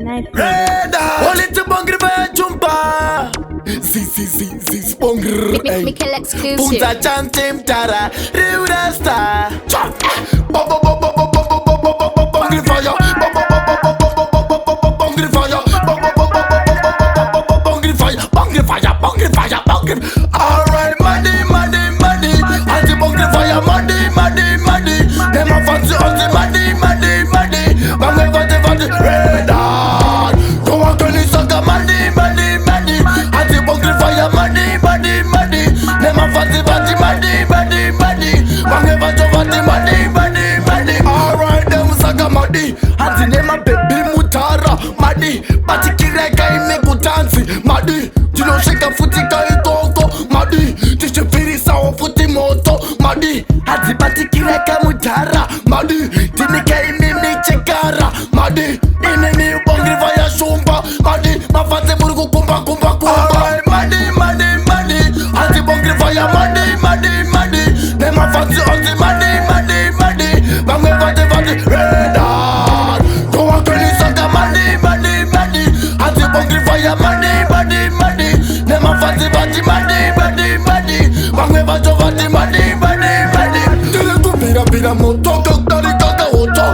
Reda, only to bangri ba jumpa. Si bangri. Mikel exclusive. Punta chantem tara, Riura star. Bangri fire, bangri fire, bangri fire. Alright, muddy. Anti bangri fire, muddy. Them a fancy, anti muddy. Bangri fire, Reda. Go on, Tony Saka, muddy. Anti bangri fire, muddy. Them a fancy, muddy. Bangri fire, muddy. Alright, them Saka, muddy. Anti nema baby mutara, muddy. Bati kireka ime kutansi, muddy. Tino shake futi kai koko, muddy. Tishe firi sawa futi moto, muddy. Anti bati kireka mutara, muddy. Tini kai mimi chekara, muddy. Ine mi bangri fire shumba, muddy. Mafate murugu kumba. Alright, muddy. Anti bangri fire, muddy. Nema fancy anti muddy. Bangri fire, Reda. Go on, Tony Saka, muddy. Anti bangri fire, muddy. Nema fancy muddy. Bangri fire, muddy. Tele tu vira moto, kakari kaka oto.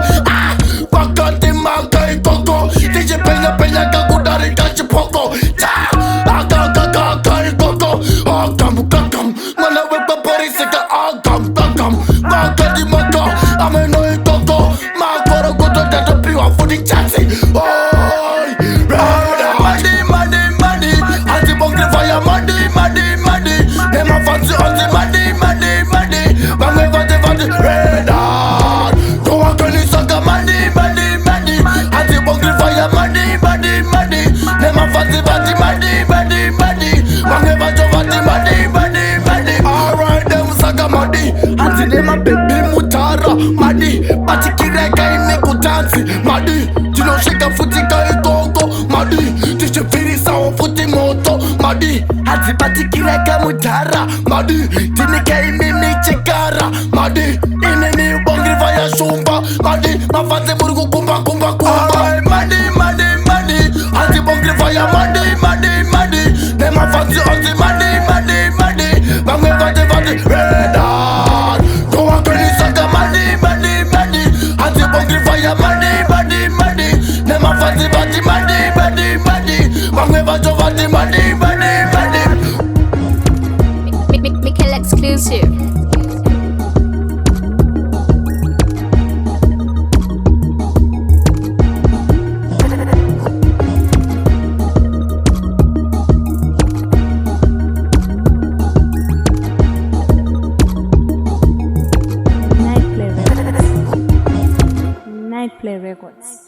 Wakati makai koko. Tije penya kakudari kachi poko. Kakari koko. Akam. Mana wepa pori seka akam. Wakati maka. Ameno koko. Makoro koto dato piwa fudi chansi. Oi, Reda. Muddy. Anti bangri fire, muddy. Nema fancy anti muddy. Bangri fire, Reda. Go on, Tony Saka, muddy. Anti bangri fire, muddy. Nema fancy muddy. Bangri fire, muddy. Alright, them Saka, muddy. Anti nema baby mutara, muddy. Bati kireka ime kutansi, muddy. Tino shake futi kai koko, muddy. Tishe firi sawa futi moto, muddy. Anti bati kireka mutara, muddy. Tini kai mimi chekara, muddy. Ine mi bangri fire shumba, muddy. Mafate murugu kumba. Alright, muddy. Anti bangri fire, muddy. Them a fancy anti muddy. Bangri fire, Reda. Go on, Tony Saka, muddy. Anti bangri fire, muddy. Them a fancy muddy. Bangri fire, muddy. Mikel exclusive. Night Play Records.